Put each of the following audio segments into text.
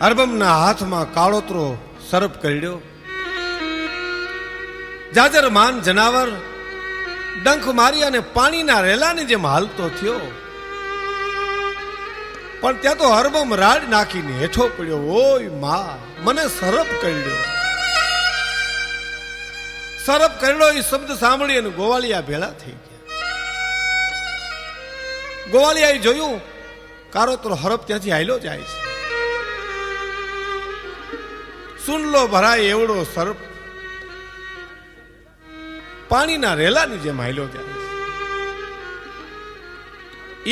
અરબમના હાથમાં કાળોતરો સર્પ કરડ્યો. જાજર માન જનાવર ડંખ મારી અને પાણીના રેલાની જેમ હાલતો થયો. પણ ત્યાં તો અરબમ રાડ નાખીને હેઠો પડ્યો. ઓય માં, મને સર્પ કરડ્યો. સર્પ કરડ્યો એ શબ્દ સાંભળી અને ગોવાળિયા ભેળા થઈ ગયા. ગોવાળિયાએ જોયું કાળોતરો હરપ ત્યાંથી હાલ્યો જાય છે. સુનલો ભરાય એવડો સર્પ પાણીના રેલાની જેમ હાલ્યો જાય છે.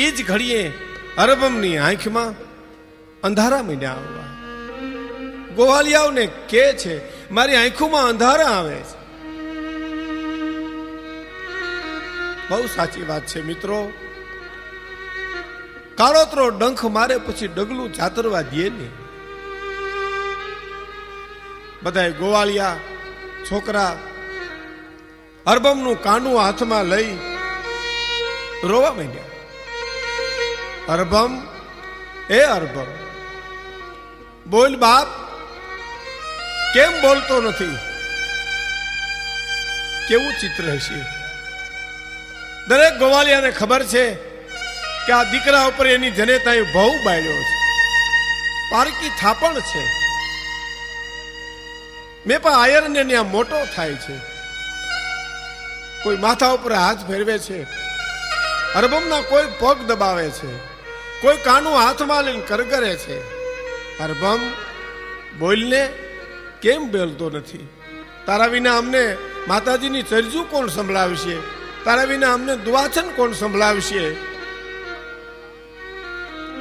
એ જ ઘડીએ અરબમની આંખમાં અંધારા મીંડ્યા આવવા. ગોવાળિયાઓને કે છે મારી આંખોમાં અંધારા આવે છે. બહુ સાચી વાત છે મિત્રો. કાળોતરો ડંખ મારે પછી ડગલું ચાતરવા દે ને. બધા ગોવાળિયા છોકરા અરબમનું કાંડું હાથમાં લઈ રોવા માંડ્યા. અરબમ, એ અરબમ, બોલ બાપ, કેમ બોલતો નથી? કેવું ચિત્ર હશે. દરેક ગોવાળિયાને ખબર છે કે આ દીકરા ઉપર એની જનેતાએ બહુ બાળ્યો છે. પારકી થાપણ છે. મેં પણ આયરને ત્યાં મોટો થાય છે. કોઈ માથા ઉપર હાથ ફેરવે છે, અરબમના કોઈ પગ દબાવે છે, કોઈ કાનું હાથમાં લઈને કરગરે છે. અરબમ, બોલને, કેમ બોલતો નથી? તારા વિના અમને માતાજીની ચરજુ કોણ સંભળાવશે? તારા વિના અમને દુવાચન કોણ સંભળાવશે?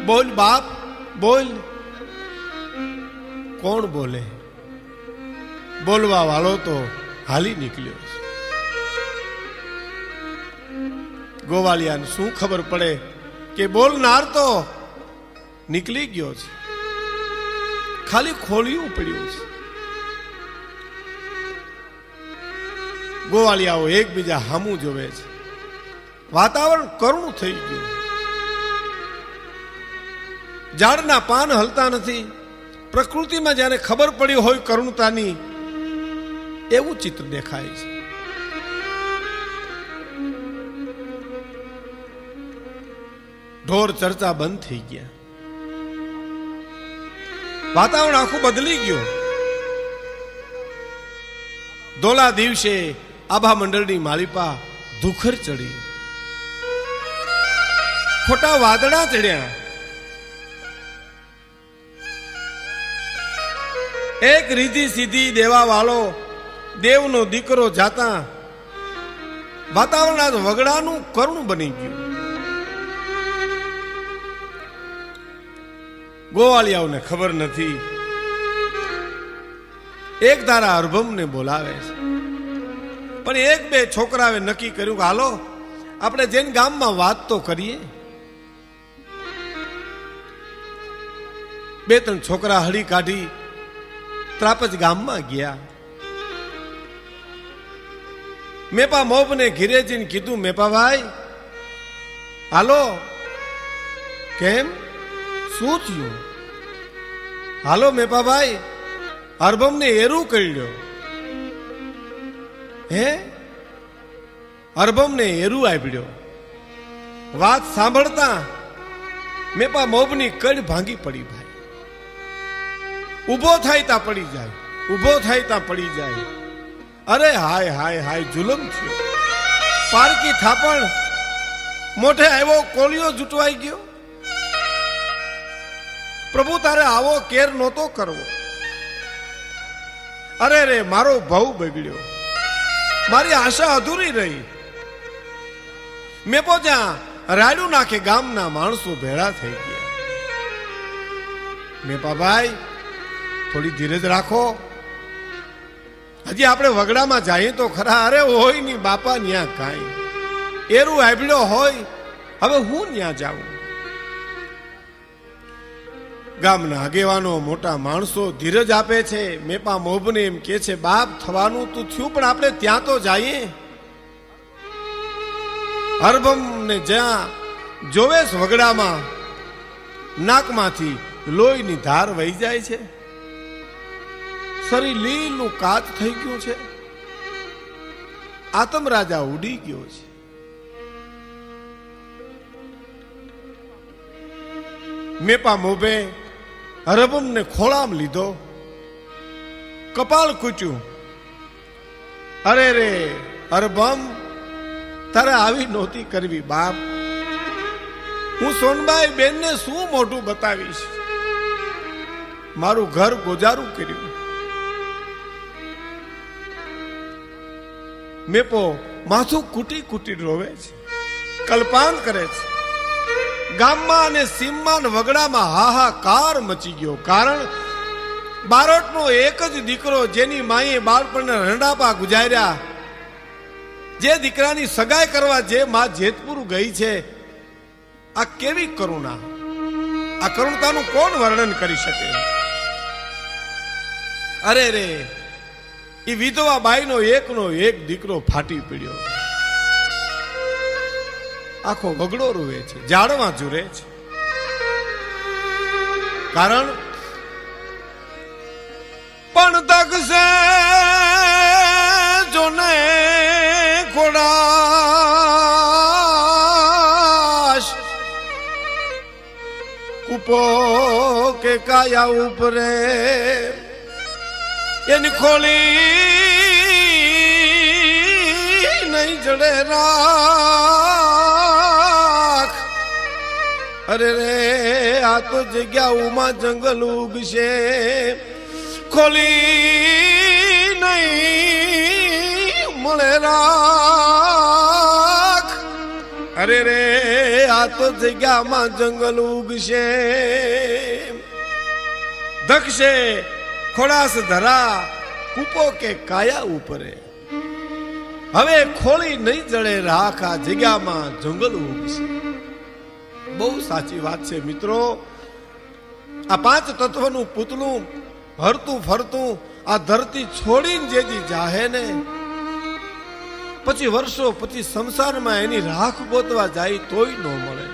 બોલ બાપ, બોલ. કોણ બોલે? બોલવા વાળો તો હાલી નીકળ્યો છે. ગોવાળિયાને શું ખબર પડે કે બોલનાર તો નીકળી ગયો છે, ખાલી ખોલિયું પડ્યું છે. ગોવાળિયાઓ એકબીજા હામું જોવે છે. વાતાવરણ કરુણ થઈ ગયું. ઝાડના પાન હલતા નથી. પ્રકૃતિમાં જ્યારે ખબર પડી હોય કરુણતાની, એવું ચિત્ર દેખાય છે. ઢોર ચર્ચા બંધ થઈ ગયા. વાતાવરણ આખું બદલી ગયું. ધોલા દિવસે આભા મંડળની માલિપા ધુખર ચડી. ખોટા વાદળા ચડ્યા. એક રીધી સીધી દેવા વાળો દેવનો દીકરો જાતા વાતાવરણ આજ વગડાનું કરુણ બની ગયું. ગોવાળિયાઓને ખબર નથી. એક ધારા અરબમને બોલાવે છે, પણ એક બે છોકરાએ નક્કી કર્યું કે હાલો આપણે જેન ગામમાં વાત તો કરીએ. બે ત્રણ છોકરા હળી કાઢી ત્રાપજ ગામમાં ગયા. મેપા મોબને ઘીરે જઈને કીધું, મેપા ભાઈ હાલો. કેમ, શું થયું? હાલો મેપા ભાઈ, અરબમને એરું કરડ્યો. હે? અરબમને એરું આપડ્યો. વાત સાંભળતા મેપા મોબની કડ ભાંગી પડી. ભાઈ ઉભો થાય તા પડી જાય, ઉભો થાય તા પડી જાય. અરે હાય હાય હાય, જુલમ થયો. પારકી થાપણ મોઢે આવ્યો, કોળિયો જૂટવાઈ ગયો. પ્રભુ તારે આવો કેર નહોતો કરવો. અરે રે, મારો ભાવ બગડ્યો, મારી આશા અધૂરી રહી. મેપો જ્યાં રાડ્યું નાખે ગામના માણસો ભેળા થઈ ગયા. મેપા ભાઈ થોડી ધીરજ રાખો. હજી આપણે વગડામાં જઈએ તો ખરા. અરે હોય ની બાપા, ન્યા કાંઈ એરું આભડ્યો હોય, હવે હું ન્યા જાઉં. ગામના આગેવાનો મોટા માણસો ધીરજ આપે છે. મેપા મોભને એમ કે છે, બાપ થવાનું તું થયું, પણ આપણે ત્યાં તો જઈએ. અરબમ ને જ્યાં જોવેશ વગડામાં નાકમાંથી લોહીની ધાર વહી જાય છે, શરીર લીલું કાચ થઈ ગયું છે, આતમ રાજા ઉડી ગયો છે. મેપા મોભે હરભમને ખોળામ લીધો, કપાળ કૂચ્યું. અરે રે હરભમ, તારે આવી નહોતી કરવી બાપ. હું સોનબાઈ બેનને શું મોઢું બતાવીશ? મારું ઘર ગુજારું કર્યું. મેપો માથું કૂટી કૂટી રોવે છે, કલ્પાન કરે છે. ગામમાં અને સીમમાં વગડામાં હાહાકાર મચી ગયો. કારણ બારોટનો એક જ દીકરો, જેની માએ બાળપણના રંડાપા ગુજાર્યા, જે દીકરાની સગાઈ કરવા જે માં જેતપુર ગઈ છે, આ કેવી કરુણા! આ કરુણતાનું કોણ વર્ણન કરી શકે? અરે રે, એ વિધવા બાઈનો એકનો એક દીકરો ફાટી પડ્યો. આખો વગડો રૂવે છે, ઝાડમાં ઝૂરે છે. કારણ પણ તકશે જોને ખોડાશ, કૂપો કે કાયા ઉપરે એની ખોલી નહીં જડે રાખ. અરે રે, આ તો જગ્યાઓમાં જંગલ ઉગશે, ખોલી નહીં મળે રાખ. અરે રે, આ તો જગ્યામાં જંગલ ઉગશે, ધકશે ખોડાસ ધરા, કૂપો કે કાયા ઉપરે. હવે ખોળી નહીં જડે રાખ, આ જગ્યામાં જંગલ ઉગશે. બહુ સાચી વાત છે મિત્રો. આ પાંચ તત્વનું પૂતળું હરતું ફરતું આ ધરતી છોડીને જેથી જાહે ને, પછી વર્ષો પછી સંસારમાં એની રાખ ગોતવા જાય તોય ન મળે,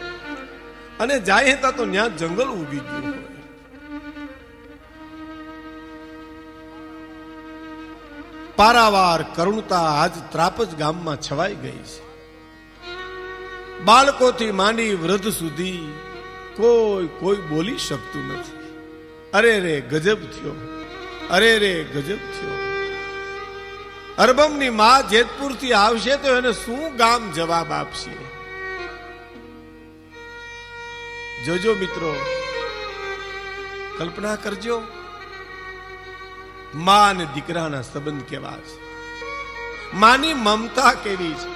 અને જાય તા તો ત્યાં જંગલ ઉગી ગયું હોય. પારાવાર કરુણતા આજ ત્રાપજ ગામમાં છવાઈ ગઈ છે. બાળકોથી માંડી વૃદ્ધ સુધી કોઈ બોલી શકતું નથી. અરે રે ગજબ થયો, અરે રે ગજબ થયો. અરબમની માં જેતપુરથી આવશે તો એને શું ગામ જવાબ આપશે? જોજો મિત્રો, કલ્પના કરજો, માં અને દીકરાના સંબંધ કેવા છે, માની મમતા કેવી છે.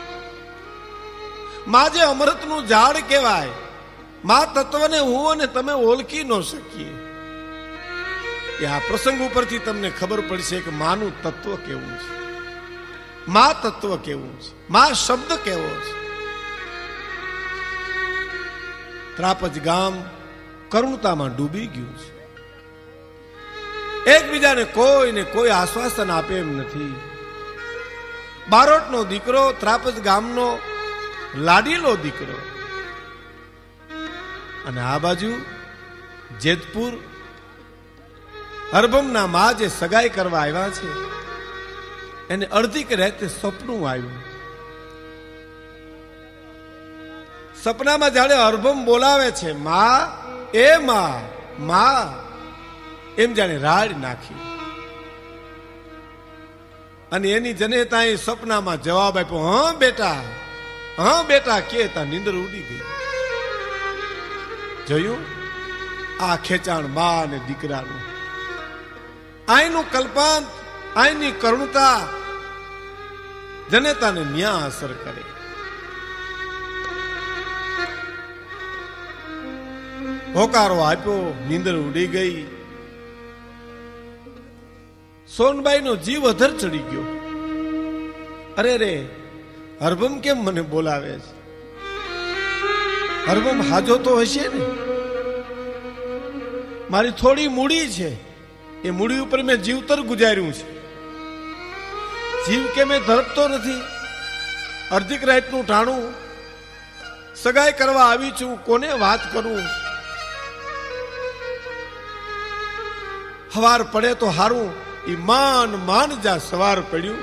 માં જે અમૃતનું ઝાડ કહેવાય, માં તત્વને હું અને તમે ઓળખી ન શકીએ. એ આ પ્રસંગ ઉપરથી તમને ખબર પડશે કે માનું તત્વ કેવું છે, માં તત્વ કેવું છે, માં શબ્દ કેવો છે. ત્રાપજ ગામ કરુણતામાં ડૂબી ગયું છે. એકબીજાને કોઈને કોઈ આશ્વાસન આપે એમ નથી. બારોટનો દીકરો, ત્રાપજ ગામનો લાડીલો દીકરો, અને આ બાજુ જેતપુર હરભમના માં જે સગાઈ કરવા આવ્યા છે, એને અડધી કે રાતે સપનું આવ્યું. સપનામાં જાણે હરભમ બોલાવે છે, માં, એ માં, માં, એમ જાણે રાડ નાખી. અને એની જનેતાએ સપનામાં જવાબ આપ્યો, હા બેટા, હા બેટા, કે તા નીંદર ઉડી ગઈ. જોયું આ ખેંચાણ માં અને દીકરાનું, આઈનું કલ્પાંત, આઈની કરુણતા જનેતાને ન્યા અસર કરે. હોકારો આપ્યો, નીંદર ઉડી ગઈ. સોનબાઈ નો જીવ અધર ચડી ગયો. અરે રે, હરભમ કેમ મને બોલાવે છે? હરભમ હાજો તો હશે ને? મારી થોડી મૂડી છે, એ મૂડી ઉપર મેં જીવતર ગુજાર્યું છે. જીવ કે મેં ધરપતો નથી. અર્ધિક રાતનું ટાણું સગાઈ કરવા આવી છું, કોને વાત કરું? હવાર પડે તો હારું. ઈ માન જા સવાર પડ્યું.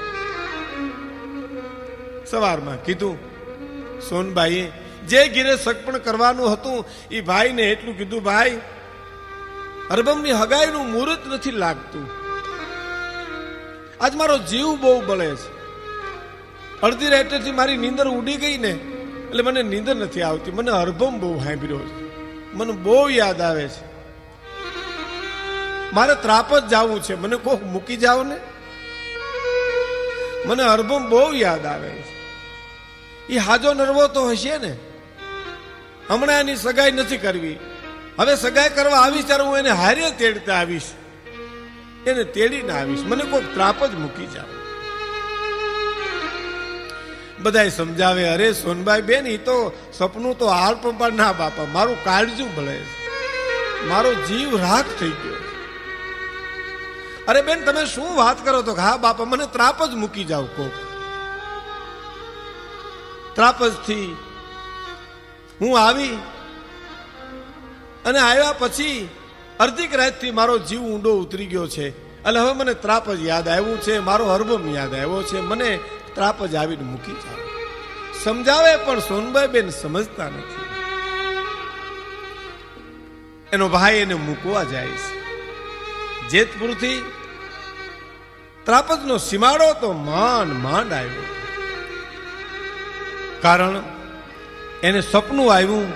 સવારમાં કીધું સોનબાઈએ જે ઘીરે સગપણ કરવાનું હતું એ ભાઈને એટલું કીધું, ભાઈ અરબમની હગાઈનું મુહૂર્ત નથી લાગતું. આજ મારો જીવ બહુ બળે છે. અડધી રાત્રેથી મારી નીંદર ઉડી ગઈ ને એટલે મને નીંદર નથી આવતી. મને અરબમ બહુ સાંભળ્યો છે, મને બહુ યાદ આવે છે. મારે ત્રાપજ જવું છે, મને કોક મૂકી જાવ ને. મને અરબમ બહુ યાદ આવે છે. એ હાજો નરવો તો હશે ને. હમણાં એની સગાઈ નથી કરવી. હવે સગાઈ કરવા આવીશ ત્યારે હું એને હારે તેડતા આવીશ, એને તેડીને આવીશ. મને કોક ત્રાપજ મૂકી જાવ. બધાય સમજાવે, અરે સોનબાઈ બેન એ તો સપનું તો હાલ પણ ના બાપા, મારું કાળજું બળે છે, મારો જીવ રાખ થઈ ગયો. અરે બેન તમે શું વાત કરો? તો હા બાપા મને ત્રાપજ મૂકી જાવ કોક. ત્રાપજ થી હું આવી અને આવ્યા પછી અડધીક રાતથી મારો જીવ ઊંડો ઉતરી ગયો છે. એટલે હવે મને ત્રાપજ યાદ આવ્યું છે, મારો અરબમ યાદ આવ્યો છે. મને ત્રાપજ આવીને મૂકી જાવ. સમજાવે પણ સોનબાઈ બેન સમજતા નથી. એનો ભાઈ એને મૂકવા જાય છે. જેતપુરથી ત્રાપજનો સીમાડો તો માંડ આવ્યો. કારણ એને સપનું આવ્યું.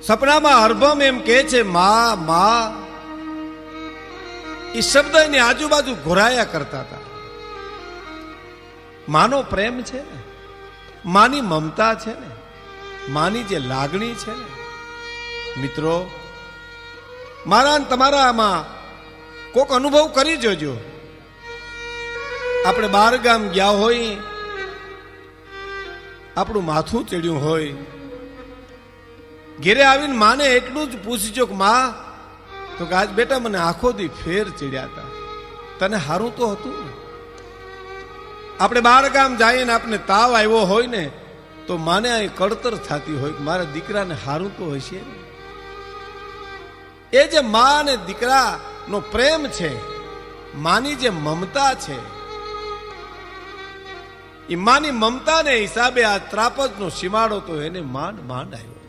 સપનામાં અરબમ એમ કહે છે, માં. એ શબ્દ એની આજુબાજુ ઘોરાયા કરતા હતા. માનો પ્રેમ છે ને, માની મમતા છે ને, માની જે લાગણી છે ને. મિત્રો મારા ને તમારા આમાં કોક અનુભવ કરી જોજો. આપણે બાર ગામ ગયા હોય, આપણું માથું ચડ્યું હોય, ઘેરે આવીને માને એટલું જ પૂછજો કે માં, તો કે આજ બેટા મને આખો દી ફેર ચડ્યા હતા, તને હારું તો હતું ને. આપણે બાર ગામ જઈએ ને આપણે તાવ આવ્યો હોય ને તો માને અહીં કળતર થતી હોય કે મારા દીકરાને હારું તો હશે ને. એ જે મા અને દીકરા નો પ્રેમ છે, માની જે મમતા છે, એ માની મમતા ને હિસાબે આ ત્રાપજ નો સીમાડો તો એને માંડ આવ્યો.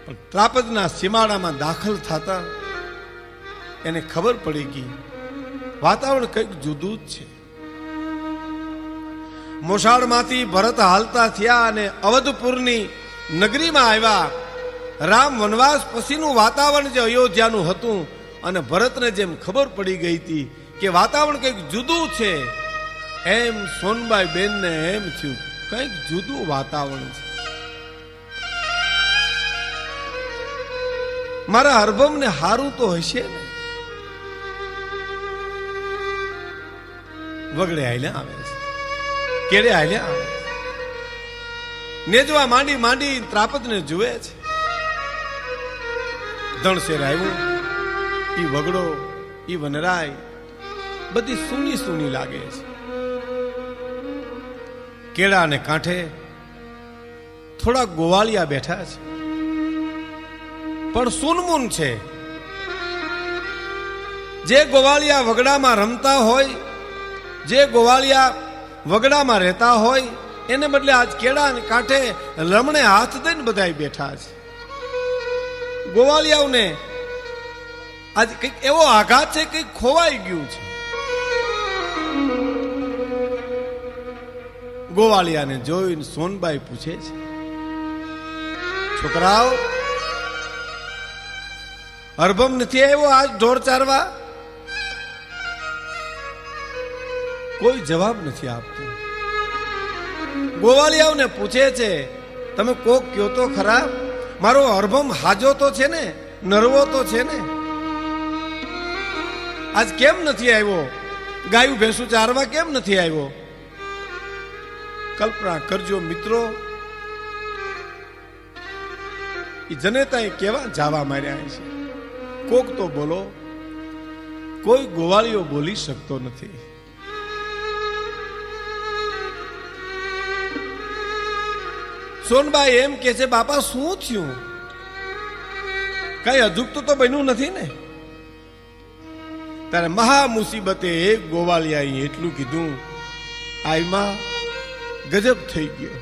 પણ ત્રાપજના સીમાડામાં દાખલ થતા એને ખબર પડી ગઈ વાતાવરણ કંઈક જુદું જ છે. મોસાળમાંથી ભરત હાલતા થયા અને અવધપુરની નગરીમાં આવ્યા. રામ વનવાસ પછીનું વાતાવરણ જે અયોધ્યાનું હતું અને ભરતને જેમ ખબર પડી ગઈ હતી કે વાતાવરણ કંઈક જુદું છે, એમ સોનબાઈ બેનને એમ થયું કંઈક જુદું વાતાવરણ છે. મારા અરબમને હારું તો હશે ને. વગડે હાલ્યા આવે છે, કેડે હાલ્યા આવે છે, નેજવા માંડી ત્રાપજને જુએ છે. ધણશેર આવ્યું, ઈ વગડો, ઈ વનરાય બધી સૂની લાગે છે. કેળાને કાંઠે થોડા ગોવાળિયા બેઠા છે, પણ સૂનમૂન છે. જે ગોવાળિયા વગડામાં રમતા હોય, જે ગોવાળિયા વગડામાં રહેતા હોય, એને બદલે આજ કેળાને કાંઠે રમણે હાથ દઈને બધા બેઠા છે. ગોવાળિયાઓને આજ કંઈક એવો આઘાત છે, કંઈક ખોવાઈ ગયું છે. ગોવાળિયાને જોઈને સોનબાઈ પૂછે છે, છોકરાઓ અરબમ નથી આવ્યો આજ ઢોર ચારવા? કોઈ જવાબ નથી આપતું. ગોવાળિયાઓને પૂછે છે, તમે કોક કયો તો ખરા, મારો અરબમ હાજો તો છે ને, નરવો તો છે ને, આજ કેમ નથી આવ્યો? ગાયું ભેંસું ચારવા કેમ નથી આવ્યો? કલ્પના કરજો મિત્રો, એ જનેતાએ કેવા જાવા માર્યા છે. કોક તો બોલો. કોઈ ગોવાળીઓ બોલી શકતો નથી. સોનબાઈ એમ કે છે, બાપા શું થયું? કઈ અજુકતું તો બન્યું નથી ને. ત્યારે મહા મુસીબતે એક ગોવાળિયાએ એટલું કીધું, આઈમાં ગજબ થઈ ગયો.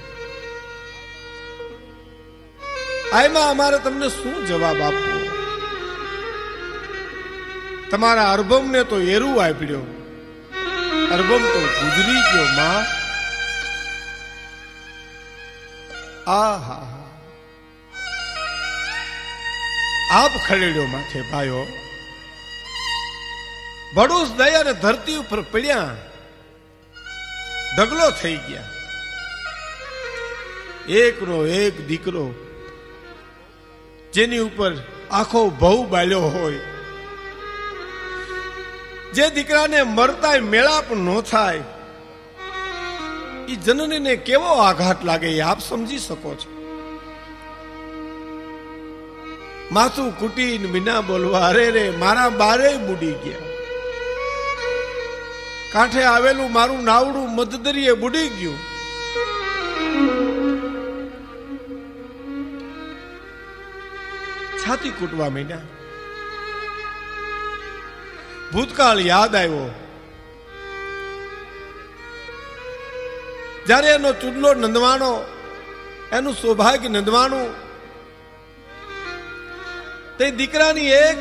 આઈમાં અમારે તમને શું જવાબ આપવો? તમારા અરબમને તો એરું આપ્યો, અરબમ તો ગુજરી ગયો માં. આહા, આપ ખડેડ્યો માથે ભાઈઓ. ભડુસ દયા અને ધરતી ઉપર પડ્યા, ઢગલો થઈ ગયા. એકનો એક દીકરો જેની ઉપર આખો ભવ બાલ્યો હોય, જે દીકરાને મરતા મેળાપ ન થાય, એ જનનીને કેવો આઘાત લાગે એ આપ સમજી શકો છો. માથું કુટીને વિના બોલવા, અરે રે મારા બારે બુડી ગયા. કાંઠે આવેલું મારું નાવડું મધદરીએ બુડી ગયું. છાતી કૂટવા માંડ્યા. ભૂતકાળ યાદ આવ્યો. જ્યારે એનો ચૂડલો નંદવાનો, એનું સૌભાગ્ય નંદવાનું, તે દીકરાની એક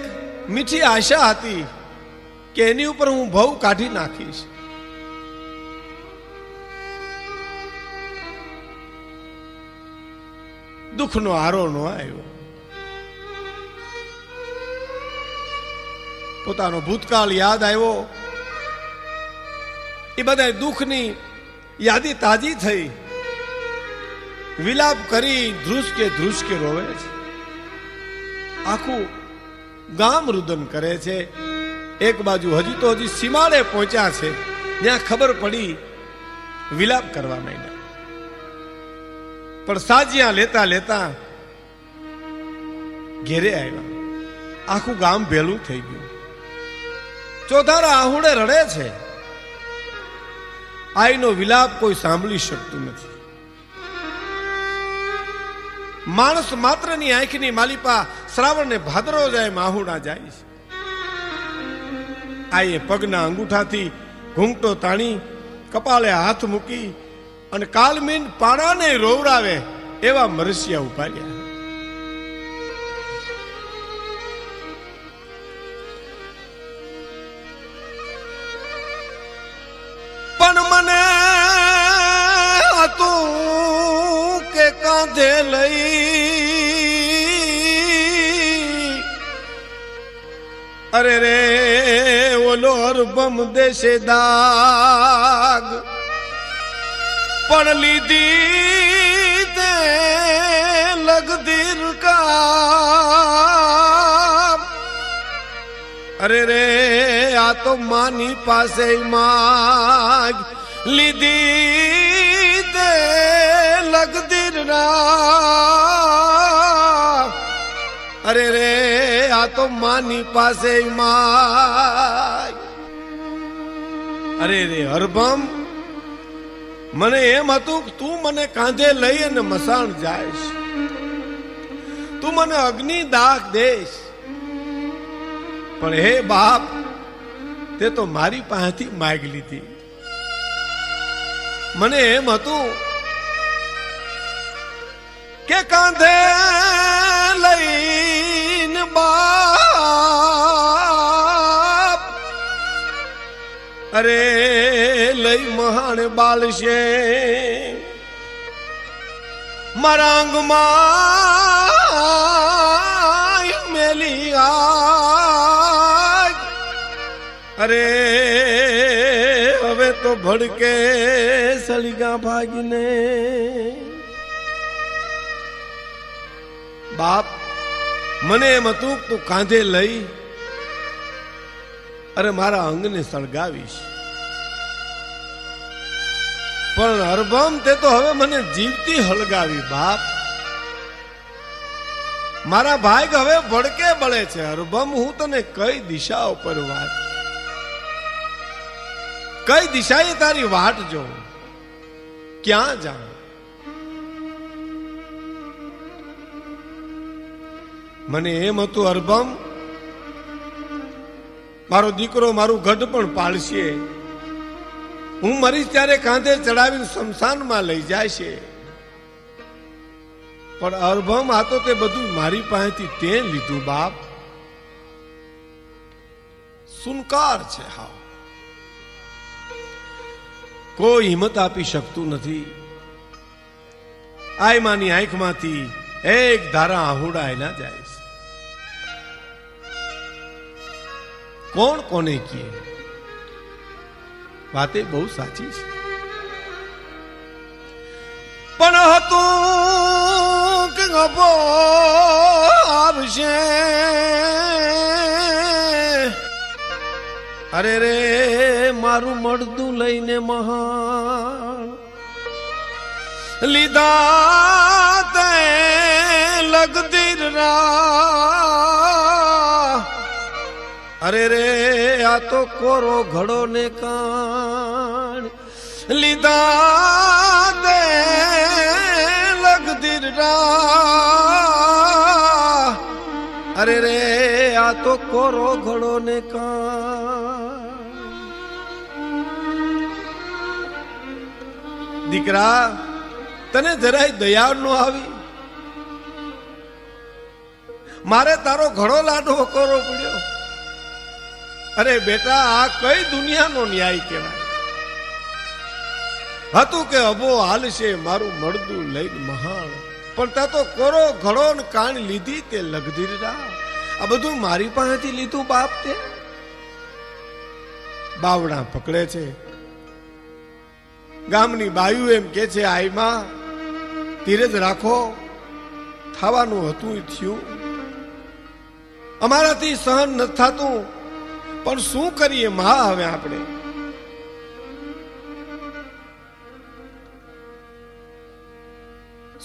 મીઠી આશા હતી કે એની ઉપર હું ભવ કાઢી નાખીશ. દુઃખનો આરો ન આવ્યો. પોતાનો ભૂતકાળ યાદ આવ્યો. એ બધા દુઃખની યાદી તાજી થઈ. વિલાપ કરી ધ્રુસકે રોવે છે. આખું ગામ રુદન કરે છે. એક બાજુ હજી સીમાડે પહોંચ્યા છે, ત્યાં ખબર પડી, વિલાપ કરવા માંડ્યા. પણ સાજિયા લેતા લેતા ઘેરે આવ્યા. આખું ગામ ભેલું થઈ ગયું. ચોધારા આહુડે રડે છે. આઈનો વિલાપ કોઈ સાંભળી શકતું નથી. માણસ માત્રની આંખની માલિપા શ્રાવણ ને ભાદરો જાય, માહુડા જાય. આઈએ પગના અંગૂઠાથી ઘૂંઘટો તાણી, કપાળે હાથ મૂકી અને કાલમીન પાણાને રોવરાવે એવા મરસિયા ઉપાડ્યા. પણ મને હતું કે કાંધે લઈ, અરે રે ઓલો અરબમ દેશે દાગ, પણ લીધી તે લગદીર કા. અરે રે આ તો માની પાસે માગ, લીધી તે લગદીર ના. અરે રે આ તો માની પાસે માગ. અરે રે અરબમ, મને એમ હતું કે તું મને કાંધે લઈ અને મસાણ જાઈશ, તું મને અગ્નિ દાહ દેશ. પણ હે બાપ, તે તો મારી પાસેથી માગ લીધી. મને એમ હતું કે કાંધે લઈને બાપ, અરે લઈ મહાણ બાલશે મારા અંગમાં મેલી આગ. અરે હવે તો ભડકે સળીગા ભાગીને. બાપ, મને એમ હતું તું કાંધે લઈ અરે મારા અંગને સળગાવીશ, પણ અરબમ તે તો હવે મને જીવતી હળગાવી. બાપ, મારા ભાઈ હવે ભડકે બળે છે. અરબમ, હું તને કઈ દિશા ઉપર વાત, કઈ દિશાએ તારી વાટ જોઉં, ક્યાં જાઉં? મને એમ હતું અરભમ મારો દીકરો મારું ગઢ પણ પાળશે, હું મરીશ ત્યારે કાંધે ચડાવીને શમશાનમાં લઈ જાય છે. પણ અરભમ આ તો તે બધું મારી પાસેથી તે લીધું બાપ. સુનકાર છે હાવ, કોઈ હિંમત આપી શકતું નથી. આયમાની આંખમાંથી એક ધારા આહુડાય ના જાય. કોણ કોને કહે? વાતે બહુ સાચી છે. પણ હતું કે ગપો આવશે, અરે રે મારું મળતું લઈને મહાન લીધા તે લગતી રા. અરે રે આ તો કોરો ઘડો ને કાન લીધા તે લગતી રા. અરે રે આ તો કોરો ઘડો ને કાન. દીકરા તને જરાય દયા નો આવી? મારે તારો ઘડો લાડવો કરવો પડ્યો. અરે બેટા આ કઈ દુનિયાનો ન્યાય કહેવાય? હતું કે અબો હાલશે મારું મળદું લઈને મહાન, પણ તા તો કોરો ઘડો ને કાન લીધી તે લગધીરા. આ બધું મારી પાસેથી લીધું બાપ. તે બાવડા પકડે છે. ગામની બાયુ એમ કે છે આઈમાં ધીરજ રાખો, થવાનું હતું થયું, અમારાથી સહન ન થતું, પણ શું કરીએ માં હવે આપણે.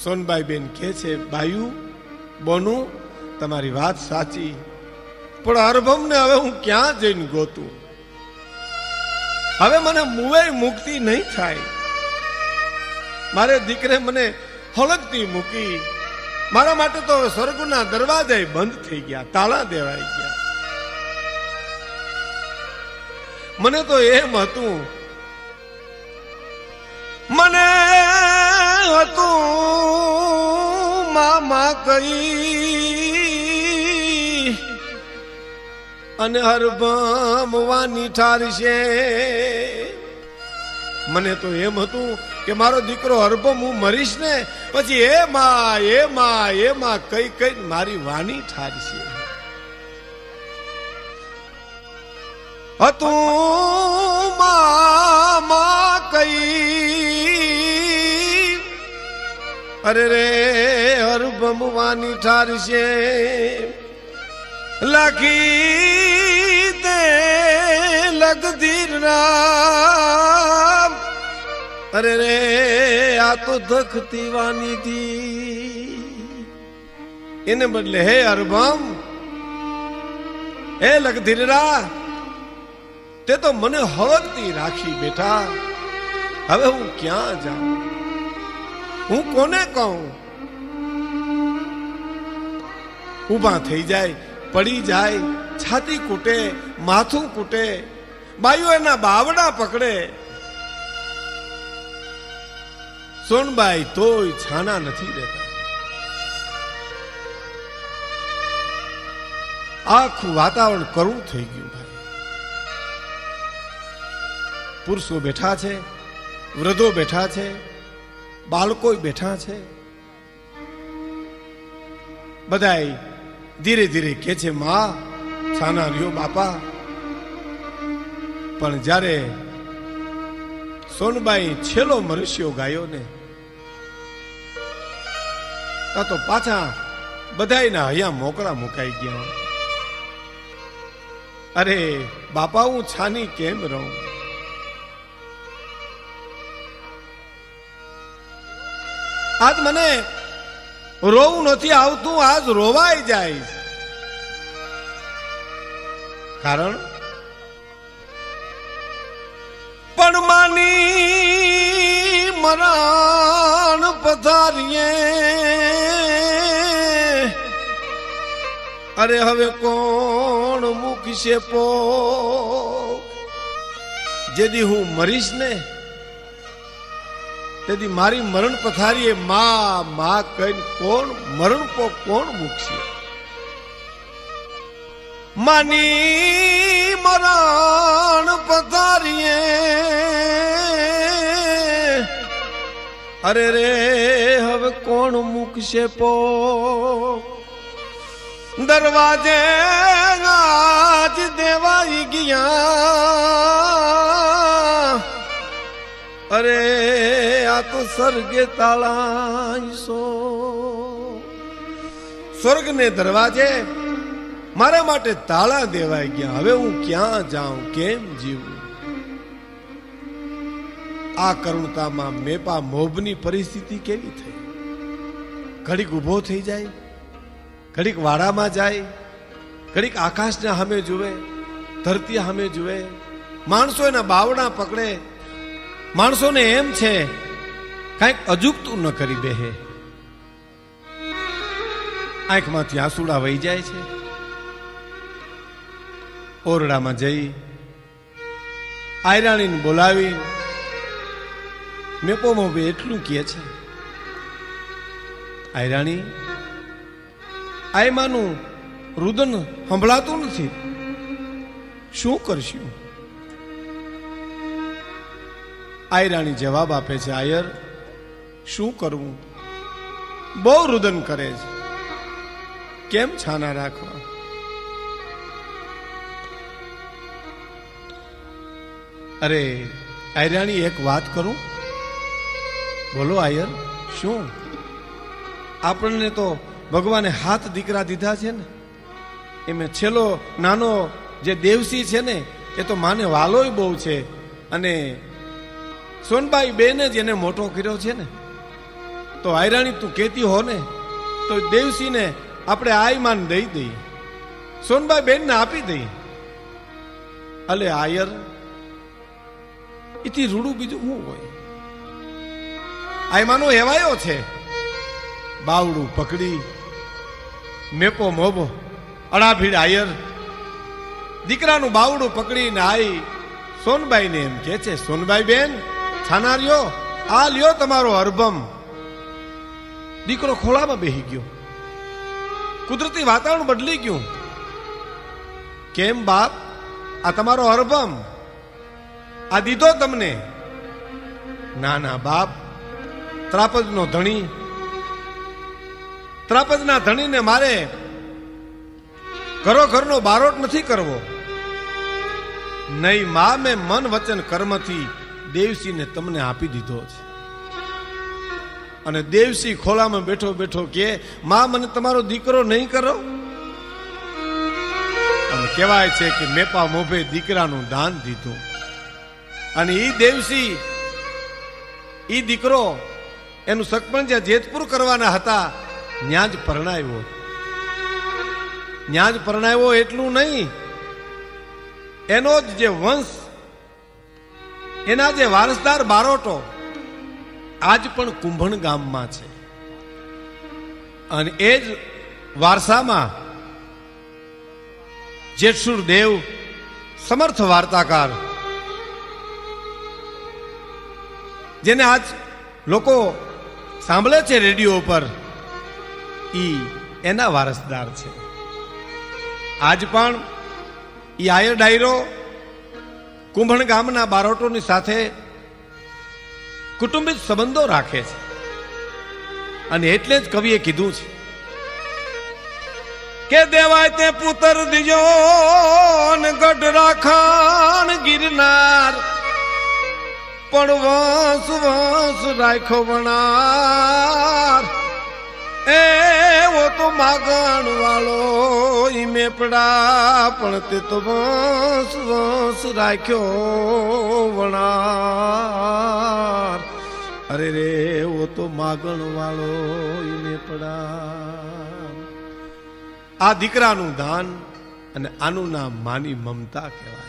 સોનબાઈ બેન કે છે બાયુ બોનું તમારી વાત સાચી, પણ અરભમ ને હવે હું ક્યાં જઈને ગોતું? હવે મને મુવે મુક્તિ નહીં થાય. મારે દીકરે મને હળગતી મૂકી. મારા માટે તો સ્વર્ગના દરવાજા બંધ થઈ ગયા, તાળા દેવાઈ ગયા. મને તો એમ હતું, મને હતું મામા કઈ અને અરભમવાની ઠારશે. મને તો એમ હતું કે મારો દીકરો અરભમ હું મરીશ ને પછી એ માં કઈ કઈ મારી વાની ઠારશે. હતું મામા કઈ અરે રે અરભમ વાની ઠારશે. લાખી તે લગધીર રામ. અરે રે આ તો ધખતી વાની થી. એને બદલે હે અરભમ, હે લગધીરા, તે તો મને હળગતી રાખી બેટા. હવે હું ક્યાં જાઉં? હું કોને કહું? ઊભા થઈ જાય, પડી જાય, છાતી કૂટે, માથું કૂટે, બાયુ એના બાવડા પકડે. સોનબાઈ તોય છાના નથી રહેતા. આખું વાતાવરણ કરુણ થઈ ગયું ભાઈ. પુરુષો બેઠા છે, વૃદ્ધો બેઠા છે, બાળકો બેઠા છે. બધાય ધીરે ધીરે કે છે માં છાના રહ્યો બાપા. પણ જ્યારે સોનબાઈ છેલ્લો મનુષ્યો ગાયો ને તો પાછા બધાયના હૈયા મોકળા મુકાઈ ગયા. અરે બાપા હું છાની કેમ રહું? આજ મને રોવું નથી આવતું, આજ રોવાઈ જાય. કારણ પણ માની મરણ પથારીએ અરે હવે કોણ મૂકશે પો, જેદી હું મરીશ ને તેથી મારી મરણ પથારીએ માં માં કહીને કોણ મરણ પો કોણ મૂકશે. માની મરણ પથારીએ અરે રે હવે કોણ મૂકશે પો, દરવાજે આજ દેવાઈ ગયા અરે આ તો સ્વર્ગે તાળાઈસો. સ્વર્ગ ને દરવાજે મારા માટે તાળા દેવાઈ ગયા. હવે હું ક્યાં જાઉં, કેમ જીવું? આ કરુણતામાં મેપા મોભની પરિસ્થિતિ કેવી થઈ. ઘડીક ઊભો થઈ જાય, ઘડીક વાડામાં જાય, ઘડીક આકાશને સામે જુએ, ધરતી સામે જુએ, માણસો એના બાવડા પકડે. માણસોને એમ છે કઈક અજુગતું ન કરી બેહે. આંખમાંથી આંસુડા વહી જાય છે. ઓરડામાં જઈ આયરાણીને બોલાવી મેપો મોભે એટલું કહે છે, આયરાણી આયમાનું રુદન સંભળાતું નથી, શું કરશું? આયરાણી જવાબ આપે છે, આયર શું કરવું, બહુ રુદન કરે છે, કેમ છાના રાખવા? અરે આયરાણી એક વાત કરું? બોલો આયર, શું? આપણને તો ભગવાને હાથ દીકરા દીધા છે ને, એમાં છેલ્લો નાનો જે દેવસી છે ને એ તો માને વાલોય બહુ છે, અને સોનબાઈ બેને જ એને મોટો કર્યો છે ને. તો આયરાણી તું કહેતી હો ને તો દેવસીને આપણે આયમાન દઈ દઈએ, સોનબાઈ બેનને આપી દઈએ. અલે આયર એથી રૂડું બીજું શું હોય? આયમાનો હેવાયો છે. બાવડું પકડી મેપો મોભો અડાભીડ આયર દીકરાનું બાવડું પકડીને આઈ સોનબાઈને એમ કે છે, સોનબાઈ બેન છાના રહ્યો, આ લ્યો તમારો અરબમ. દીકરો ખોળામાં બેહી ગયો. કુદરતી વાતાવરણ બદલી ગયું. કેમ બાપ, આ તમારો અરબમ, આ દીધો તમને? ના ના બાપ, ત્રાપજનો ધણી, ત્રાપજના ધણીને મારે ઘરો ઘરનો બારોટ નથી કરવો. નહીં માં, મેં મન વચન કર્મથી દેવસીને તમને આપી દીધો છે. અને દેવસી ખોલામાં બેઠો બેઠો કે માં મને તમારો દીકરો નહીં કરો. અને કહેવાય છે કે મેપા મોભે દીકરાનું દાન દીધું. અને ઈ દેવસી, ઈ દીકરો એનું સગપણ જ્યાં જેતપુર કરવાના હતા ત્યાં જ પરણાવ્યો. ત્યાં જ પરણાવ્યો એટલું નહીં, એનો જ જે વંશ, એના જે વારસદાર બારોટો આજ પણ કુંભણ ગામમાં છે. અને એ જ વારસામાં જેઠસુર દેવ સમર્થ વાર્તાકાર, જેને આજ લોકો સાંભળે છે રેડિયો ઉપર, એના વારસદાર છે. આજ પણ ઈ આયર ડાયરો કુંભણ ગામના બારોટોની સાથે કુટુંબિક સંબંધો રાખે છે. અને એટલે જ કવિએ કીધું છે કે દેવાય તે પુત્ર દીજો ને ગઢ રાખાણ ગિરનાર, પણ વંશ વંશ રાખો વણાર. એવો તો માગણ વાળો મેપડા, પણ તે તો વંશ વંશ રાખ્યો વણાર. અરે રે એવો તો માગણ વાળો મેપડા. આ દીકરાનું દાન અને આનું નામ માની મમતા કહેવાય.